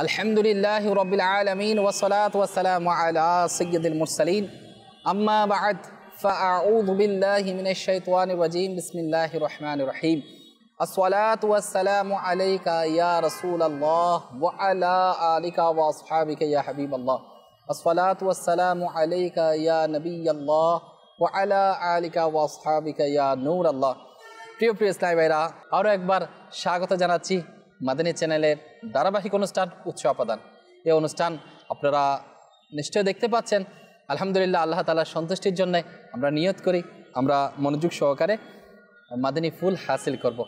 আলহামদুলিল্লাহি রাব্বিল আলামিন ওয়াসসালাতু ওয়াসসালামু আলা সাইয়্যিদিল মুরসালিন আম্মা বা'দ ফাআউযু বিল্লাহি মিনাশ শাইতানির রাজীম বিসমিল্লাহির রহমানির রহিম আসসালাতু ওয়াসসালামু আলাইকা ইয়া রাসূলাল্লাহ ওয়া আলা আলিকা ওয়া আসহাবিকা ইয়া হাবিবাল্লাহ আসসালাতু ওয়াসসালামু আলাইকা ইয়া নবিয়াল্লাহ ওয়া আলা আলিকা ওয়া আসহাবিকা ইয়া নূরাল্লাহ। প্রিয় ইসলামী ভাইরা, আরও একবার স্বাগত জানাচ্ছি মাদানী চ্যানেলের ধারাবাহিক অনুষ্ঠান উৎস আপাদান। এই অনুষ্ঠান আপনারা নিশ্চয়ই দেখতে পাচ্ছেন। আলহামদুলিল্লাহ, আল্লাহ তাআলার সন্তুষ্টির জন্য আমরা নিয়ত করি, আমরা মনোযোগ সহকারে মাদানী ফুল হাসিল করব।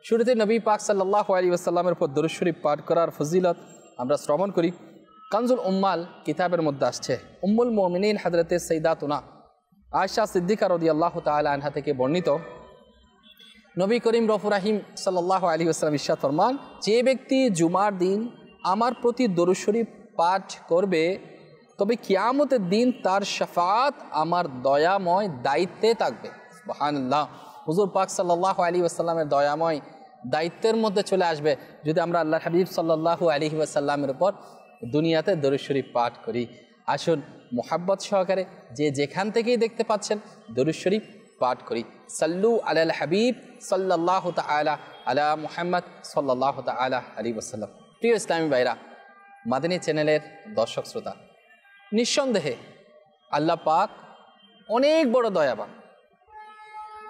শুরুতে নবী পাক সাল্লাল্লাহু আলাইহি ওয়াসাল্লামের উপর দরুদ শরীফ পাঠ করার ফজিলত আমরা শ্রবণ করি। কানজুল উম্মাল কিতাবের মধ্যে আসছে উম্মুল মুমিনিন হযরতে সাইয়্যিদাতুনা আয়েশা সিদ্দিকা রাদিয়াল্লাহু তাআলা আনহা থেকে বর্ণিত, নবী করিম রফুর রাহিম সাল্লাল্লাহু আলাইহি ওয়াসাল্লাম ইরশাদ ফরমান, যে ব্যক্তি জুমার দিন আমার প্রতি দরুদ শরীফ পাঠ করবে তবে কিয়ামতের দিন তার শাফাআত আমার দয়াময় দায়িত্বে থাকবে। সুবহানাল্লাহ, হুজুর পাক সাল্লাল্লাহু আলাইহি ওয়াসাল্লামের দয়াময় দায়িত্বের মধ্যে চলে আসবে যদি আমরা আল্লাহর হাবিব সাল্লাল্লাহু আলাইহি ওয়াসাল্লামের উপর দুনিয়াতে দরুদ শরীফ পাঠ করি। আসুন মুহাব্বত সহকারে যে যেখান থেকেই দেখতে পাচ্ছেন দরুদ শরীফ পাঠ করি। সাল্লু আলাল হাবিব সাল্লাল্লাহু তাআলা আলা মুহাম্মদ সাল্লাল্লাহু তাআলা আলাইহি ওয়াসাল্লাম। প্রিয় ইসলামী ভাইরা, মাদানী চ্যানেলের দর্শক শ্রোতা, নিঃসন্দেহে আল্লাহ পাক অনেক বড় দয়াবান,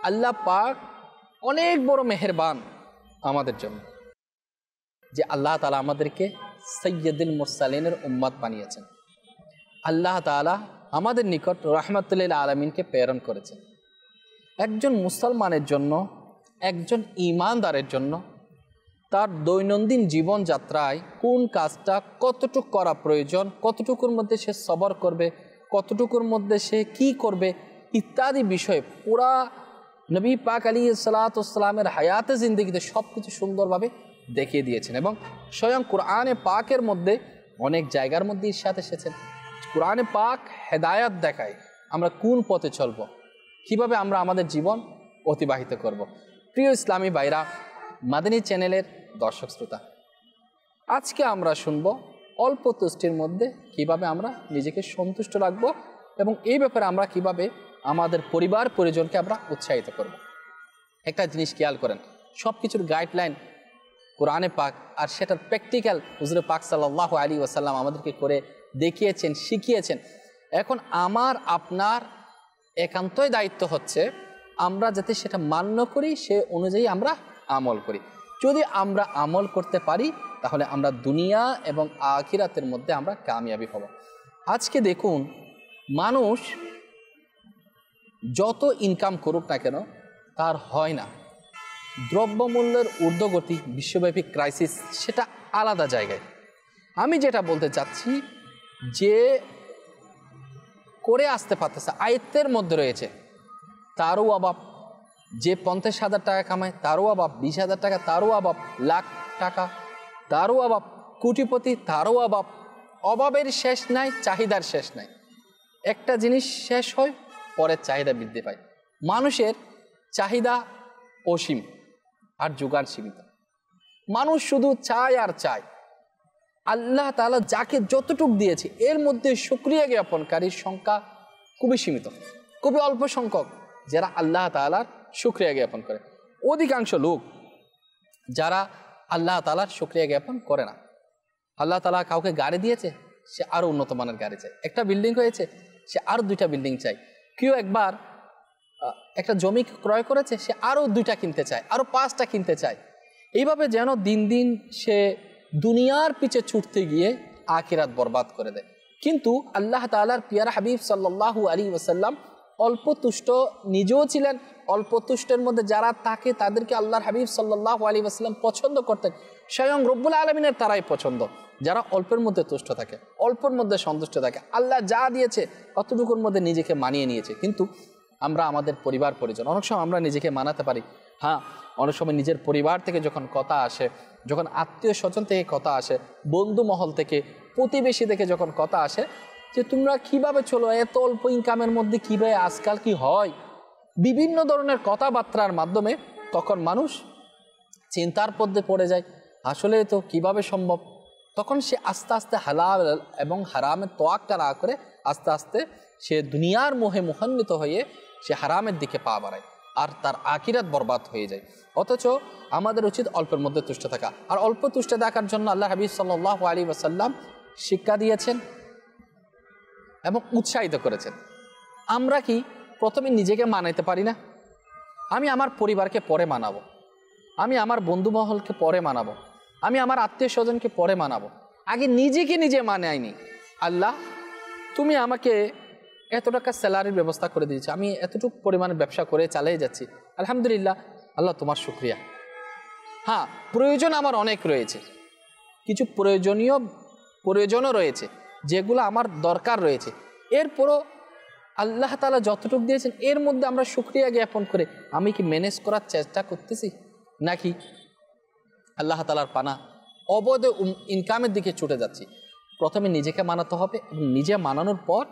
আল্লাহ পাক অনেক বড় মেহেরবান আমাদের জন্য, যে আল্লাহ তাআলা আমাদেরকে সাইয়্যিদুল মুরসালিনের উম্মত বানিয়েছেন। আল্লাহ তাআলা আমাদের নিকট রাহমাতুল লিল আলামিনকে প্রেরণ করেছেন। একজন মুসলমানের জন্য, একজন ঈমানদারের জন্য তার দৈনন্দিন জীবনযাত্রায় কোন কাজটা কতটুকু করা প্রয়োজন, কতটুকুর মধ্যে সে সবর করবে, কতটুকুর মধ্যে সে কি করবে ইত্যাদি বিষয়ে পুরা নবী পাক আলাইহিসসালামের হায়াতে জিন্দেগিতে সব কিছু সুন্দরভাবে দেখিয়ে দিয়েছেন। এবং স্বয়ং কোরআনে পাকের মধ্যে অনেক জায়গার মধ্যে ইরশাদ এসেছেন। কোরআনে পাক হেদায়াত দেখায় আমরা কোন পথে চলব, কিভাবে আমরা আমাদের জীবন অতিবাহিত করব। প্রিয় ইসলামী ভাইরা, মাদানী চ্যানেলের দর্শক শ্রোতা, আজকে আমরা শুনব অল্প তুষ্টির মধ্যে কিভাবে আমরা নিজেকে সন্তুষ্ট রাখবো এবং এই ব্যাপারে আমরা কিভাবে আমাদের পরিবার পরিজনকে আমরা উৎসাহিত করব। একটা জিনিস খেয়াল করেন, সব কিছুর গাইডলাইন কোরআনে পাক, আর সেটার প্র্যাকটিক্যাল হুজুর পাক সাল্লাল্লাহু আলাইহি ওয়াসাল্লাম আমাদেরকে করে দেখিয়েছেন, শিখিয়েছেন। এখন আমার আপনার একান্তই দায়িত্ব হচ্ছে আমরা যাতে সেটা মান্য করি, সে অনুযায়ী আমরা আমল করি। যদি আমরা আমল করতে পারি তাহলে আমরা দুনিয়া এবং আখিরাতের মধ্যে আমরা কামিয়াবি হব। আজকে দেখুন, মানুষ যত ইনকাম করুক না কেন তার হয় না। দ্রব্যমূল্যের ঊর্ধ্বগতি, বিশ্বব্যাপী ক্রাইসিস, সেটা আলাদা জায়গায়। আমি যেটা বলতে চাচ্ছি, যে করে আসতে পারতেছে, আয়ত্তের মধ্যে রয়েছে, তারও অভাব। যে 50,000 টাকা কামায় তারও অভাব, 20,000 টাকা তারও অভাব, লাখ টাকা তারও অভাব, কোটিপতি তারও অভাব। অভাবের শেষ নাই, চাহিদার শেষ নাই। একটা জিনিস শেষ হয়, পরের চাহিদা বৃদ্ধি পায়। মানুষের চাহিদা অসীম আর যোগান সীমিত। মানুষ শুধু চায় আর চায়। আল্লাহ তাআলা যাকে যতটুক দিয়েছে এর মধ্যে শুকরিয়া জ্ঞাপনকারীর সংখ্যা খুবই সীমিত, খুবই অল্প সংখ্যক যারা আল্লাহ তাআলার শুকরিয়া জ্ঞাপন করে। অধিকাংশ লোক যারা আল্লাহ তাআলার শুকরিয়া জ্ঞাপন করে না। আল্লাহ তাআলা কাউকে গাড়ি দিয়েছে, সে আরও উন্নত মানের গাড়ি চায়। একটা বিল্ডিং হয়েছে, সে আরও 2টা বিল্ডিং চায়। কেউ একবার একটা জমি ক্রয় করেছে, সে আরও 2টা কিনতে চায়, আরও 5টা কিনতে চায়। এইভাবে যেন দিন দিন সে দুনিয়ার পিছে ছুটতে গিয়ে আখিরাত বরবাদ করে দেয়। কিন্তু আল্লাহ তাআলার পিয়ারা হাবিব সাল্লাল্লাহু আলাইহি ওয়াসাল্লাম অল্প তুষ্ট নিজেও ছিলেন। অল্প তুষ্টের মধ্যে যারা থাকে তাদেরকে আল্লাহর হাবিব সাল্লাল্লাহু আলাইহি ওয়াসাল্লাম পছন্দ করতেন। স্বয়ং রব্বুল আলামিনের তারাই পছন্দ, যারা অল্পের মধ্যে তুষ্ট থাকে, অল্পের মধ্যে সন্তুষ্ট থাকে। আল্লাহ যা দিয়েছে অতটুকুর মধ্যে নিজেকে মানিয়ে নিয়েছে। কিন্তু আমরা আমাদের পরিবার পরিজন অনেক সময় আমরা নিজেকে মানাতে পারি। হ্যাঁ, অনেক সময় নিজের পরিবার থেকে যখন কথা আসে, যখন আত্মীয় স্বজন থেকে কথা আসে, বন্ধু মহল থেকে, প্রতিবেশী থেকে যখন কথা আসে যে তোমরা কিভাবে চলো, এত অল্প ইনকামের মধ্যে কীভাবে আজকাল কি হয়, বিভিন্ন ধরনের কথাবার্তার মাধ্যমে তখন মানুষ চিন্তার মধ্যে পড়ে যায়। আসলে তো কিভাবে সম্ভব, তখন সে আস্তে আস্তে হালাল এবং হারামের তোয়াক্কা না করে আস্তে আস্তে সে দুনিয়ার মোহে মোহান্বিত হয়ে সে হারামের দিকে পা বাড়ায়, আর তার আখিরাত বরবাদ হয়ে যায়। অথচ আমাদের উচিত অল্পের মধ্যে তুষ্ট থাকা। আর অল্প তুষ্ট থাকার জন্য আল্লাহ হাবিব সাল্লাল্লাহু আলাইহি ওয়াসাল্লাম শিক্ষা দিয়েছেন এবং উৎসাহিত করেছেন। আমরা কি প্রথমে নিজেকে মানাইতে পারি না? আমি আমার পরিবারকে পরে মানাবো, আমি আমার বন্ধুমহলকে পরে মানাবো, আমি আমার আত্মীয় স্বজনকে পরে মানাবো, আগে নিজেকে নিজে মানাইনি। আল্লাহ তুমি আমাকে এত টাকা স্যালারির ব্যবস্থা করে দিয়েছে, আমি এতটুকু পরিমাণে ব্যবসা করে চালিয়ে যাচ্ছি, আলহামদুলিল্লাহ, আল্লাহ তোমার শুকরিয়া। হ্যাঁ, প্রয়োজন আমার অনেক রয়েছে, কিছু প্রয়োজনও রয়েছে যেগুলো আমার দরকার রয়েছে, এরপরও আল্লাহ তাআলা যতটুকু দিয়েছেন এর মধ্যে আমরা শুকরিয়া জ্ঞাপন করে আমি কি ম্যানেজ করার চেষ্টা করতেছি, নাকি আল্লাহ তাআলার পানা অবৈধ ইনকামের দিকে ছুটে যাচ্ছি? প্রথমে নিজেকে মানাতে হবে এবং নিজে মানানোর পর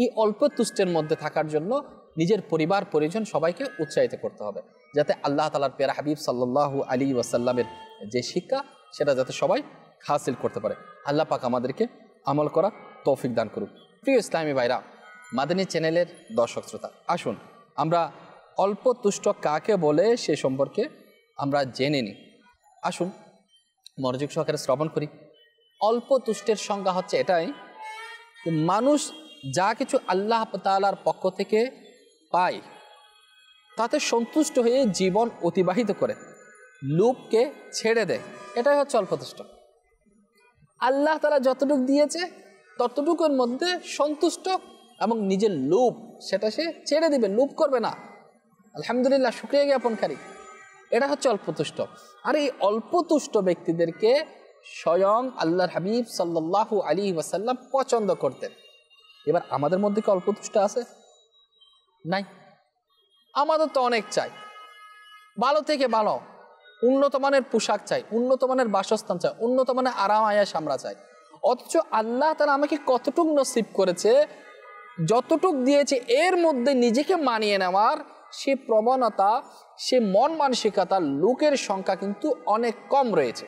এই অল্প তুষ্টের মধ্যে থাকার জন্য নিজের পরিবার পরিজন সবাইকে উৎসাহিত করতে হবে, যাতে আল্লাহ তাআলার প্যারা হাবিব সাল্লাল্লাহু আলাইহি ওয়াসাল্লামের যে শিক্ষা সেটা যাতে সবাই হাসিল করতে পারে। আল্লাহ পাক আমাদেরকে আমল করা তৌফিক দান করুক। প্রিয় ইসলামী ভাইরা, মাদানী চ্যানেলের দর্শক শ্রোতা, আসুন আমরা অল্প তুষ্ট কাকে বলে সে সম্পর্কে আমরা জেনে নিই। আসুন মনোযোগ সহকারে শ্রবণ করি। অল্প তুষ্টের সংজ্ঞা হচ্ছে এটাই, মানুষ যা কিছু আল্লাহ তাআলার পক্ষ থেকে পায় তাতে সন্তুষ্ট হয়ে জীবন অতিবাহিত করে, লোভকে ছেড়ে দেয়, এটাই হচ্ছে অল্প তুষ্ট। আল্লাহ তাআলা যতটুকু দিয়েছে ততটুকুর মধ্যে সন্তুষ্ট এবং নিজের লোভ সেটা সে ছেড়ে দিবে, লোভ করবে না, আলহামদুলিল্লাহ, শুকরিয়া জ্ঞাপনকারী, এটা হচ্ছে অল্পতুষ্ট। আর এই অল্পতুষ্ট ব্যক্তিদেরকে স্বয়ং আল্লাহর হাবিব সাল্লাল্লাহু আলাইহি ওয়াসাল্লাম পছন্দ করতেন। এবার আমাদের মধ্যে কি অল্পতুষ্ট আছে? নাই। আমাদের তো অনেক চাই, ভালো থেকে ভালো, উন্নত মানের পোশাক চাই, উন্নত মানের বাসস্থান চাই, উন্নত মানের আরাম আয়াস আমরা চাই। অথচ আল্লাহ তাআলা আমাকে কতটুক নসিব করেছে, যতটুক দিয়েছে এর মধ্যে নিজেকে মানিয়ে নেওয়ার সে প্রবণতা, সে মন মানসিকতা লোকের সংখ্যা কিন্তু অনেক কম রয়েছে।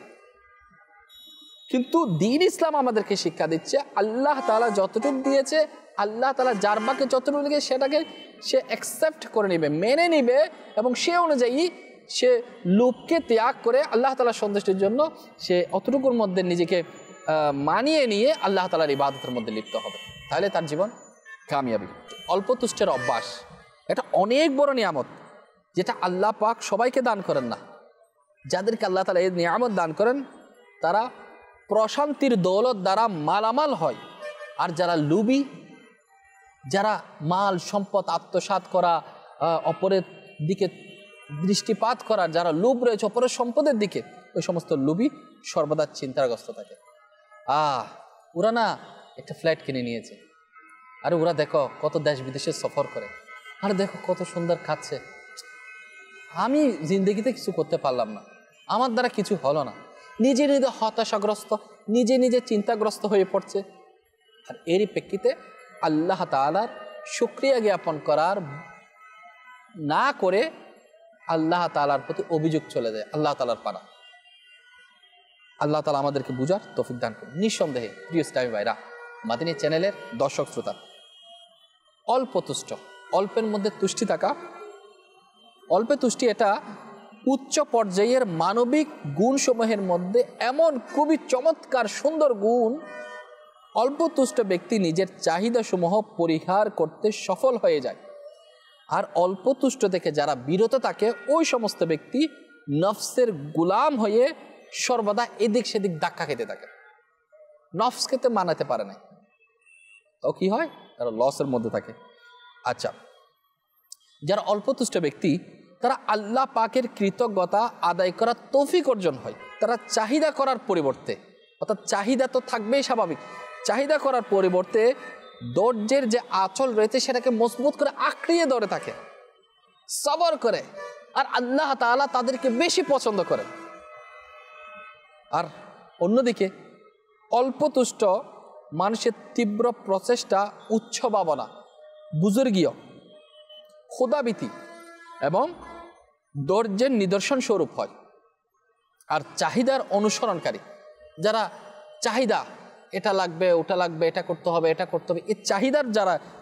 কিন্তু দ্বীন ইসলাম আমাদেরকে শিক্ষা দিচ্ছে আল্লাহ তাআলা যতটুক দিয়েছে, আল্লাহ তাআলা যার বাকে যতটুকু দিয়েছে সেটাকে সে অ্যাকসেপ্ট করে নেবে, মেনে নেবে, এবং সে অনুযায়ী সে লোককে ত্যাগ করে আল্লাহ তাআলার সন্তুষ্টির জন্য সে অতটুকুর মধ্যে নিজেকে মানিয়ে নিয়ে আল্লাহ তাআলার ইবাদতের মধ্যে লিপ্ত হবে, তাহলে তার জীবন কামিয়াবি। অল্প তুষ্টের অভ্যাস এটা অনেক বড় নিয়ামত, যেটা আল্লাহ পাক সবাইকে দান করেন না। যাদেরকে আল্লাহ তাআলা এই নিয়ামত দান করেন তারা প্রশান্তির দৌলত দ্বারা মালামাল হয়। আর যারা লুবি, যারা মাল সম্পদ আত্মসাৎ করা, অপরের দিকে দৃষ্টিপাত করা, যারা লোভ রয়েছে অপরের সম্পদের দিকে, ওই সমস্ত লুবি সর্বদা চিন্তাগ্রস্ত থাকে। ওরা না একটা ফ্ল্যাট কিনে নিয়েছে, আরে ওরা দেখো কত দেশ বিদেশে সফর করে, আরে দেখো কত সুন্দর খাচ্ছে, আমি জিন্দগিতে কিছু করতে পারলাম না, আমার দ্বারা কিছু হলো না, নিজে নিজে হতাশাগ্রস্ত, নিজে নিজে চিন্তাগ্রস্ত হয়ে পড়ছে। আর এরই প্রেক্ষিতে আল্লাহ তাআলার শুকরিয়া জ্ঞাপন করার না করে আল্লাহ তাআলার প্রতি অভিযোগ চলে যায়, আল্লাহ তাআলার পানা। আল্লাহ তাআলা আমাদেরকে বুঝার তৌফিক দান করুন। নিঃসন্দেহে প্রিয় ইসলামী ভাইরা, মাদানী চ্যানেলের দর্শক শ্রোতা, অল্প তুষ্ট, অল্পের মধ্যে তুষ্টি থাকা, অল্পে তুষ্টি এটা উচ্চ পর্যায়ের মানবিক গুণসমূহের মধ্যে এমন খুবই চমৎকার সুন্দর গুণ। অল্প তুষ্ট ব্যক্তি নিজের চাহিদাসমূহ পরিহার করতে সফল হয়ে যায়। আর অল্প তুষ্ট থেকে যারা বিরত থাকে ওই সমস্ত ব্যক্তি নফসের গোলাম হয়ে সর্বদা এদিক সেদিক ধাক্কা খেতে থাকে, নফস খেতে মানাতে পারে না, তো কি হয়, তারা লসের মধ্যে থাকে। আচ্ছা, যারা অল্প তুষ্ট ব্যক্তি তারা আল্লাহ পাকের কৃতজ্ঞতা আদায় করার তৌফিক অর্জন হয়। তারা চাহিদা করার পরিবর্তে, অর্থাৎ চাহিদা তো থাকবেই স্বাভাবিক, চাহিদা করার পরিবর্তে ধৈর্যের যে আঁচল রয়েছে সেটাকে মজবুত করে আঁকড়িয়ে ধরে থাকে, সবর করে। আর আল্লাহ তাআলা তাদেরকে বেশি পছন্দ করেন। আর অন্যদিকে অল্প তুষ্ট মানুষের তীব্র প্রচেষ্টা, উচ্চ ভাবনা, বুজুর্গীয়, ক্ষুধাভীতি এবং ধৈর্যের নিদর্শন স্বরূপ হয়। আর চাহিদার অনুসরণকারী, যারা চাহিদা, এটা লাগবে, ওটা লাগবে, এটা করতে হবে, এটা করতে হবে, এই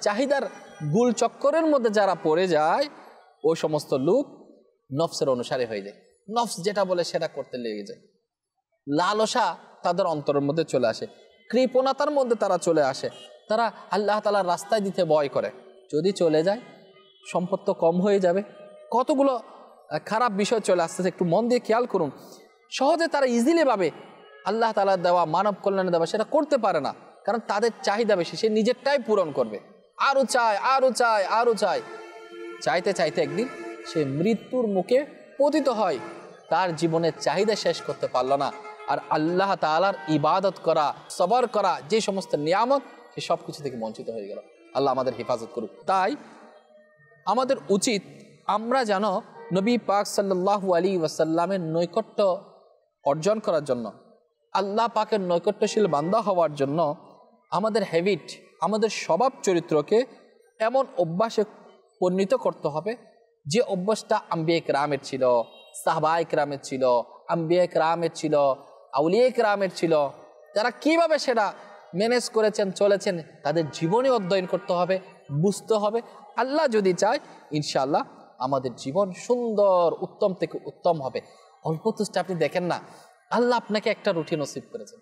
চাহিদার গুল চক্করের মধ্যে যারা পড়ে যায়, ওই সমস্ত লোক নফসের অনুসারী হয়ে যায়। নফস যেটা বলে সেটা করতে লেগে যায়। লালসা তাদের অন্তরের মধ্যে চলে আসে, কৃপণতার মধ্যে তারা চলে আসে। তারা আল্লাহ তাআলার রাস্তায় দিতে ভয় করে, যদি চলে যায় সম্পদ তো কম হয়ে যাবে। কতগুলো খারাপ বিষয় চলে আসতেছে, একটু মন দিয়ে খেয়াল করুন। সহজে তারা ইজিলি ভাবে আল্লাহ তাআলার দেওয়া, মানব কল্যাণে দেওয়া সেটা করতে পারে না, কারণ তাদের চাহিদা বেশি। সে নিজেরটাই পূরণ করবে, আরও চায়, আরও চায়, আরও চায়। চাইতে চাইতে একদিন সে মৃত্যুর মুখে পতিত হয়, তার জীবনের চাহিদা শেষ করতে পারল না। আর আল্লাহ তাআলার ইবাদত করা, সবর করা, যে সমস্ত নিয়ামত, সে সব কিছু থেকে বঞ্চিত হয়ে গেল। আল্লাহ আমাদের হেফাজত করুক। তাই আমাদের উচিত আমরা যেন নবী পাক সাল্লাল্লাহু আলাইহি ওয়াসাল্লামের নৈকট্য অর্জন করার জন্য, আল্লাহ পাকের নৈকট্যশীল বান্দা হওয়ার জন্য আমাদের হ্যাবিট, আমাদের স্বভাব চরিত্রকে এমন অভ্যাসে পরিণত করতে হবে যে অভ্যাসটা আম্বিয়া কেরামের ছিল, সাহাবায়ে কেরামের ছিল, আম্বিয়া কেরামের ছিল, আউলিয়া কেরামের ছিল। যারা কিভাবে সেটা ম্যানেজ করেছেন, চলেছেন, তাদের জীবনে অধ্যয়ন করতে হবে, বুঝতে হবে। আল্লাহ যদি চায় ইনশাআল্লাহ আমাদের জীবন সুন্দর, উত্তম থেকে উত্তম হবে। অল্প তুষ্ট আপনি দেখেন না, আল্লাহ আপনাকে একটা রুটি নসিব করেছেন,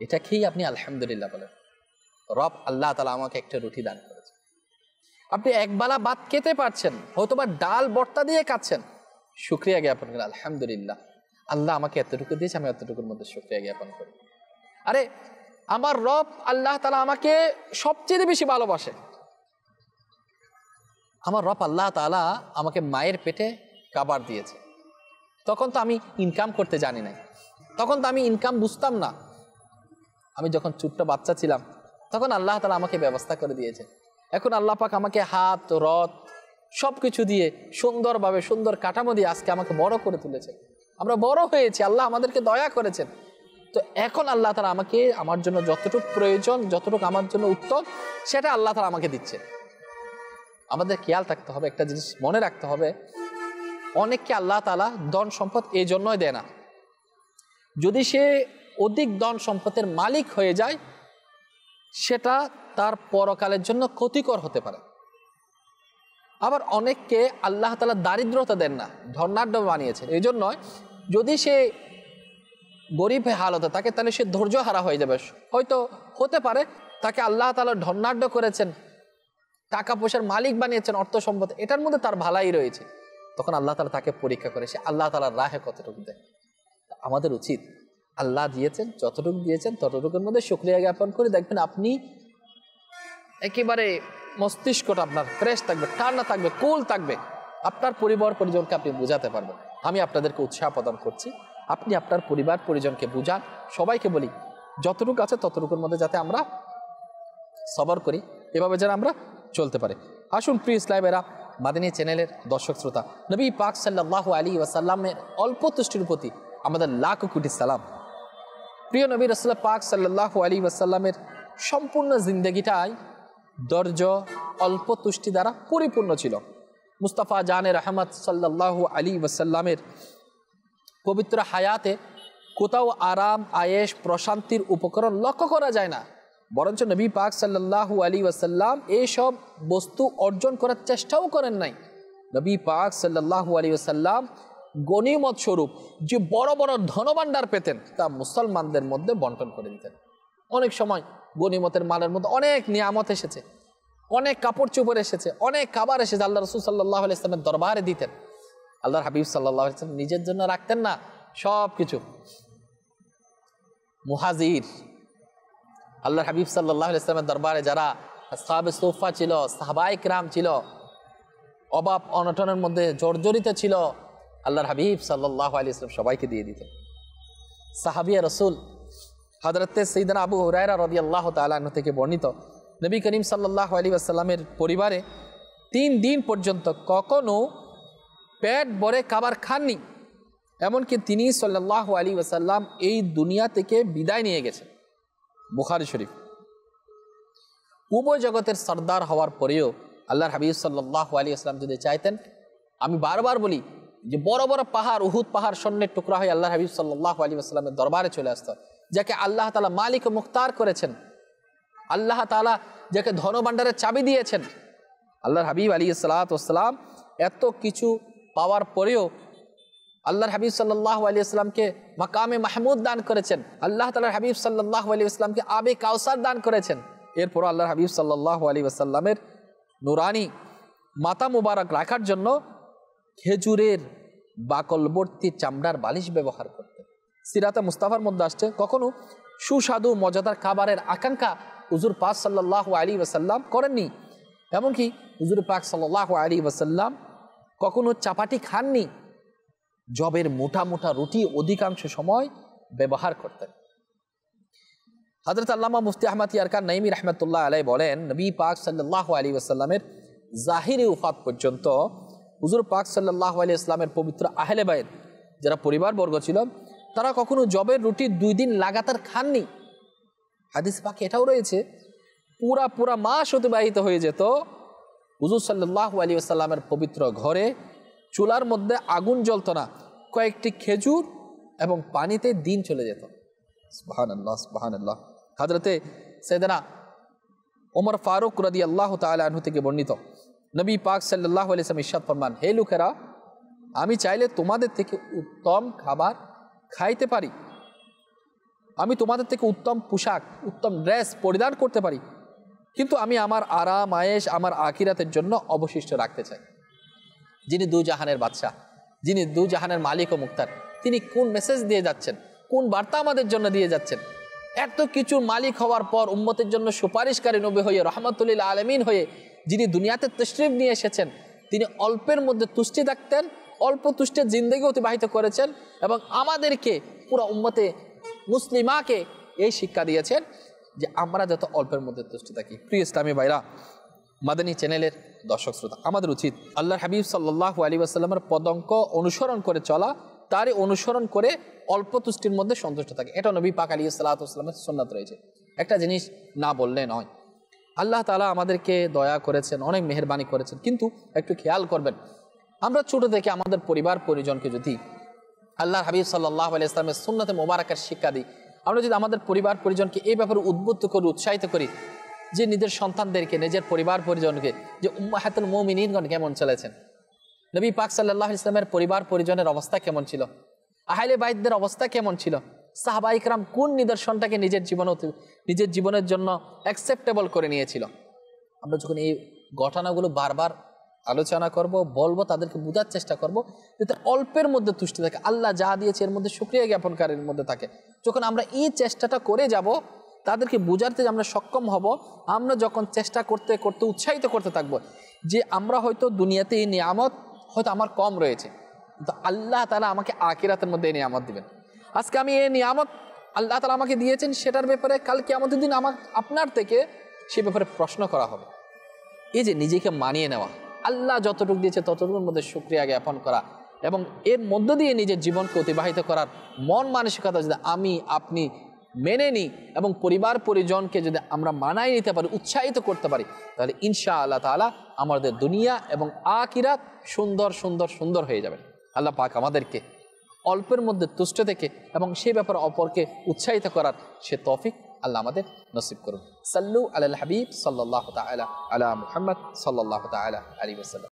এটা খেয়েই আপনি আলহামদুলিল্লাহ বলেন, রব আল্লাহ তাআলা আমাকে একটা রুটি দান করেছে। আপনি একবেলা ভাত খেতে পারছেন, হয়তোবা ডাল ভর্তা দিয়ে খাচ্ছেন, শুকরিয়া জ্ঞাপন করেন, আলহামদুলিল্লাহ আল্লাহ আমাকে এতটুকু দিয়েছে, আমি এতটুকুর মধ্যে শুকরিয়া জ্ঞাপন করি। আরে আমার রব আল্লাহ তাআলা আমাকে সবচেয়ে বেশি ভালোবাসে। আমার রব আল্লাহ তাআলা আমাকে মায়ের পেটে খাবার দিয়েছে, তখন তো আমি ইনকাম করতে জানি না, তখন তো আমি ইনকাম বুঝতাম না। আমি যখন ছোট্ট বাচ্চা ছিলাম তখন আল্লাহ তাআলা আমাকে ব্যবস্থা করে দিয়েছে। এখন আল্লাহ পাক আমাকে হাত, রথ সব কিছু দিয়ে সুন্দরভাবে, সুন্দর কাঠামো দিয়ে আজকে আমাকে বড় করে তুলেছে। আমরা বড় হয়েছি, আল্লাহ আমাদেরকে দয়া করেছেন। তো এখন আল্লাহ তাআলা আমাকে, আমার জন্য যতটুকু প্রয়োজন, যতটুকু আমার জন্য উত্তম, সেটা আল্লাহ তাআলা আমাকে দিচ্ছে। আমাদের খেয়াল থাকতে হবে, একটা জিনিস মনে রাখতে হবে, অনেককে আল্লাহ তাআলা ধন সম্পদ এই জন্যই দেয় না, যদি সে অধিক ধন সম্পদের মালিক হয়ে যায় সেটা তার পরকালের জন্য ক্ষতিকর হতে পারে। আবার অনেককে আল্লাহ তাআলা দারিদ্রতা দেন না, ধনাঢ্য বানিয়েছেন। এই জন্য যদি সে গরিব হালতে থাকে তাহলে সে ধৈর্য হারা হয়ে যাবে। হয়তো হতে পারে তাকে আল্লাহ তাআলা ধনাঢ্য করেছেন, টাকা পয়সার মালিক বানিয়েছেন, অর্থ সম্পদ, এটার মধ্যে তার ভালাই রয়েছে, তখন আল্লাহ তাআলা তাকে পরীক্ষা করে সে আল্লাহ তাআলার রাহে কতটুকু দেয়। আমাদের উচিত আল্লাহ দিয়েছেন, যতটুকু দিয়েছেন ততটুকুর মধ্যে শুকরিয়া জ্ঞাপন করে দেখবেন আপনি একেবারে মস্তিষ্কটা আপনার ফ্রেশ থাকবে, ঠান্ডা থাকবে, কুল থাকবে। আপনার পরিবার পরিজনকে আপনি বোঝাতে পারবেন। আমি আপনাদেরকে উৎসাহ প্রদান করছি, আপনি আপনার পরিবার পরিজনকে বুঝান। সবাইকে বলি যতটুকু আছে ততটুকুর মধ্যে যাতে আমরা সবর করি, এভাবে যেন আমরা চলতে পারি। আসুন প্রিয় ইসলামেরা, মাদানী চ্যানেলের দর্শক শ্রোতা, নবী পাক সাল্লাল্লাহু আলাইহি ওয়াসাল্লামের অল্প তুষ্টির প্রতি আমাদের লাখ কোটি সালাম। প্রিয় নবী রাসূল পাক সাল্লাল্লাহু আলাইহি ওয়াসাল্লামের সম্পূর্ণ জিন্দেগিটাই ধৈর্য, অল্প তুষ্টি দ্বারা পরিপূর্ণ ছিল। মুস্তাফা জানে রহমত সাল্লাল্লাহু আলাইহি ওয়াসাল্লামের পবিত্র হায়াতে কোথাও আরাম, আয়েশ, প্রশান্তির উপকরণ লক্ষ্য করা যায় না, বরঞ্চ নবী পাক সাল্লাল্লাহু আলাইহি ওয়াসাল্লাম এইসব বস্তু অর্জন করার চেষ্টাও করেন নাই। নবী পাক সাল্লাল্লাহু আলাইহি ওয়াসাল্লাম গনিমত স্বরূপ যে বড় বড় ধনভাণ্ডার পেতেন তা মুসলমানদের মধ্যে বন্টন করে দিতেন। অনেক সময় গনিমতের মালের মধ্যে অনেক নিয়ামত এসেছে, অনেক কাপড় চোপড় এসেছে, অনেক খাবার এসেছে, আল্লাহ রাসূল সাল্লাল্লাহু আলাইহি ওয়াসাল্লামের দরবারে দিতেন। আল্লাহর হাবিব সাল্লাল্লাহু আলাইহি ওয়াসাল্লাম নিজের জন্য রাখতেন না, সব কিছু মুহাজির, আল্লাহর হাবিব সাল্লাল্লাহু আলাইহি ওয়াসাল্লামের দরবারে যারা আসহাবে সুফা ছিল, সাহাবায়ে কিরাম ছিল, অভাব অনটনের মধ্যে জর্জরিত ছিল, আল্লাহর হাবিব সাল্লাল্লাহু আলাইহি ওয়াসাল্লাম সবাইকে দিয়ে দিতেন। সাহাবিয়া রাসূল হযরত সাইয়েদনা আবু হুরায়রা রাদিয়াল্লাহু তাআলা আনহু থেকে বর্ণিত, নবী করিম সাল্লাল্লাহু আলাইহি ওয়াসাল্লামের পরিবারে 3 দিন পর্যন্ত কখনো পেট ভরে খাবার খাননি, এমনকি তিনি সাল্লাল্লাহু আলাইহি ওয়াসাল্লাম এই দুনিয়া থেকে বিদায় নিয়ে গেছেন। বুখারী শরীফ। উভয় জগতের সর্দার হওয়ার পরেও আল্লাহর হাবিব সাল্লাল্লাহু আলাইহি ওয়াসাল্লাম যদি চাইতেন, আমি বারবার বলি যে বড় বড় পাহাড়, উহুদ পাহাড় স্বর্ণের টুকরা হয়ে আল্লাহর হাবিব সাল্লাল্লাহু আলাইহি ওয়াসাল্লামের দরবারে চলে আসতো, যাকে আল্লাহ তাআলা মালিক ও মুখতার করেছেন, আল্লাহ তাআলা যাকে ধনভাণ্ডারের চাবি দিয়েছেন, আল্লাহর হাবিব আলাইহিস সালাতু ওয়াস সালাম এত কিছু পাওয়ার পরেও আল্লাহর হাবিব সাল্লাল্লাহু আলাইহি ওয়াসাল্লামকে মাকামে মাহমুদ দান করেছেন, আল্লাহ তাআলার হাবিব সাল্লাল্লাহু আলাইহি ওয়াসাল্লামকে আবে কাউসার দান করেছেন। এরপর আল্লাহর হাবিব সাল্লাল্লাহু আলাইহি ওয়াসাল্লামের নুরানি মাথা মুবারক রাখার জন্য খেজুরের বাকলবর্তী চামড়ার বালিশ ব্যবহার করতেন। সিরাতে মুস্তাফার মধ্যে আসছে কখনো সুস্বাদু মজাদার খাবারের আকাঙ্ক্ষা হুজুর পাক সাল্লাল্লাহু আলাইহি ওয়াসাল্লাম করেননি। এমনকি হুজুর পাক সাল্লাল্লাহু আলাইহি ওয়াসাল্লাম কখনো চাপাটি খাননি, জবের মোটা মোটা রুটি অধিকাংশ সময় ব্যবহার করতেন। হযরত আল্লামা মুফতি আহমদ ইয়ারকান নাইমি রাহমাতুল্লাহ আলাইহি বলেন, নবী পাক সাল্লাল্লাহু আলাইহি ওয়াসাল্লামের জাহিরি ওফাত পর্যন্ত হুজুর পাক সাল্লাল্লাহু আলাইহি ওয়াসাল্লামের পবিত্র আহলে বাইত যারা পরিবারবর্গ ছিল তারা কখনো জবের রুটি 2 দিন লাগাতার খাননি। হাদিস পাকে এটাও রয়েছে পুরা মাস অতিবাহিত হয়ে যেত হুজুর সাল্লাল্লাহু আলাইহি ওয়াসাল্লামের পবিত্র ঘরে চুলার মধ্যে আগুন জ্বলত না, কয়েকটি খেজুর এবং পানিতে দিন চলে যেত। সুবহানাল্লাহ সুবহানাল্লাহ। হযরতে সাইয়েদনা ওমর ফারুক রাদিয়াল্লাহু তাআলা আনহু থেকে বর্ণিত, নবী পাক সাল্লাল্লাহু আলাইহি ওয়াসাল্লাম ইরশাদ ফরমান, হে লোকেরা, আমি চাইলে তোমাদের থেকে উত্তম খাবার খাইতে পারি, আমি তোমাদের থেকে উত্তম পোশাক উত্তম ড্রেস পরিধান করতে পারি, কিন্তু আমি আমার আরাম আয়েশ আমার আখিরাতের জন্য অবশিষ্ট রাখতে চাই। যিনি দু জাহানের বাদশাহ, যিনি দু জাহানের মালিক ও মুক্তার, তিনি কোন মেসেজ দিয়ে যাচ্ছেন, কোন বার্তা আমাদের জন্য দিয়ে যাচ্ছেন? এত কিছু মালিক হওয়ার পর উম্মতের জন্য সুপারিশকারী নবী হয়ে রাহমাতুল লিল আলামিন হয়ে যিনি দুনিয়াতে তশরিফ নিয়ে এসেছেন, তিনি অল্পের মধ্যে তুষ্টি থাকতেন, অল্প তুষ্টির জিন্দেগি অতিবাহিত করেছেন এবং আমাদেরকে পুরো উম্মতে মুসলিমাকে এই শিক্ষা দিয়েছেন যে আমরা যত অল্পের মধ্যে তুষ্টি থাকি। প্রিয় ইসলামী ভাইরা, মাদানী চ্যানেলের দর্শক শ্রোতা, আমাদের উচিত আল্লাহর হাবিব সাল্লাল্লাহু আলাইহি ওয়াসাল্লামের পদঙ্ক অনুসরণ করে চলা, তারই অনুসরণ করে অল্প তুষ্টির মধ্যে সন্তুষ্ট থাকে। এটা নবী পাক আলাইহিস সালাতু ওয়াস সালামের সুন্নাত রয়েছে। একটা জিনিস না বললে নয়, আল্লাহ তাআলা আমাদেরকে দয়া করেছেন, অনেক মেহেরবানি করেছেন, কিন্তু একটু খেয়াল করবেন, আমরা ছোট থেকে আমাদের পরিবার পরিজনকে যদি আল্লাহর হাবিব সাল্লাল্লাহু আলাইহি ওয়াসাল্লামের সুন্নাতে মোবারকের শিক্ষা দিই, আমরা যদি আমাদের পরিবার পরিজনকে এই ব্যাপারে উদ্বুদ্ধ করি, উৎসাহিত করি যে নিজের সন্তানদেরকে, নিজের পরিবার পরিজনকে যে উম্মাহাতুল মুমিনিনগণ কেমন চলেছেন, নবী পাক সাল্লাল্লাহু আলাইহি ওয়াসাল্লামের পরিবার পরিজনের অবস্থা কেমন ছিল, আহলে বাইতদের অবস্থা কেমন ছিল, সাহাবায়ে কেরাম কোন নিদর্শনটাকে নিজের জীবনের জন্য অ্যাকসেপ্টেবল করে নিয়েছিল। আমরা যখন এই ঘটনাগুলো বারবার আলোচনা করব, বলবো, তাদেরকে বোঝার চেষ্টা করব যাতে অল্পের মধ্যে তুষ্টি থাকে, আল্লাহ যা দিয়েছে এর মধ্যে শুকরিয়া জ্ঞাপনকারীর মধ্যে থাকে। যখন আমরা এই চেষ্টাটা করে যাব, তাদেরকে বোঝাতে আমরা সক্ষম হব, আমরা যখন চেষ্টা করতে করতে উৎসাহিত করতে থাকবো যে আমরা হয়তো দুনিয়াতে এই নিয়ামত হয়তো আমার কম রয়েছে, কিন্তু আল্লাহ তাআলা আমাকে আখিরাতের মধ্যে এই নিয়ামত দিবেন। আজকে আমি এই নিয়ামত আল্লাহ তাআলা আমাকে দিয়েছেন, সেটার ব্যাপারে কাল কিয়ামতের দিন আপনার থেকে সে ব্যাপারে প্রশ্ন করা হবে। এই যে নিজেকে মানিয়ে নেওয়া, আল্লাহ যতটুকু দিয়েছে ততটুকুর মধ্যে শুকরিয়া জ্ঞাপন করা এবং এর মধ্য দিয়ে নিজের জীবনকে অতিবাহিত করার মন মানসিকতা যদি আমি আপনি মেনে নিই এবং পরিবার পরিজনকে যদি আমরা মানায় নিতে পারি, উৎসাহিত করতে পারি, তাহলে ইনশাআল্লাহ তাআলা আমাদের দুনিয়া এবং আখিরাত সুন্দর সুন্দর সুন্দর হয়ে যাবে। আল্লাহ পাক আমাদেরকে অল্পের মধ্যে তুষ্ট থেকে এবং সেই ব্যাপারে অপরকে উৎসাহিত করার সে তৌফিক আল্লাহ আমাদের নসিব করুন। সাল্লু আলাল হাবিব সাল্লাল্লাহু তাআলা আলা মুহাম্মদ সাল্লাল্লাহু তাআলা আলাইহি ওয়াসাল্লাম।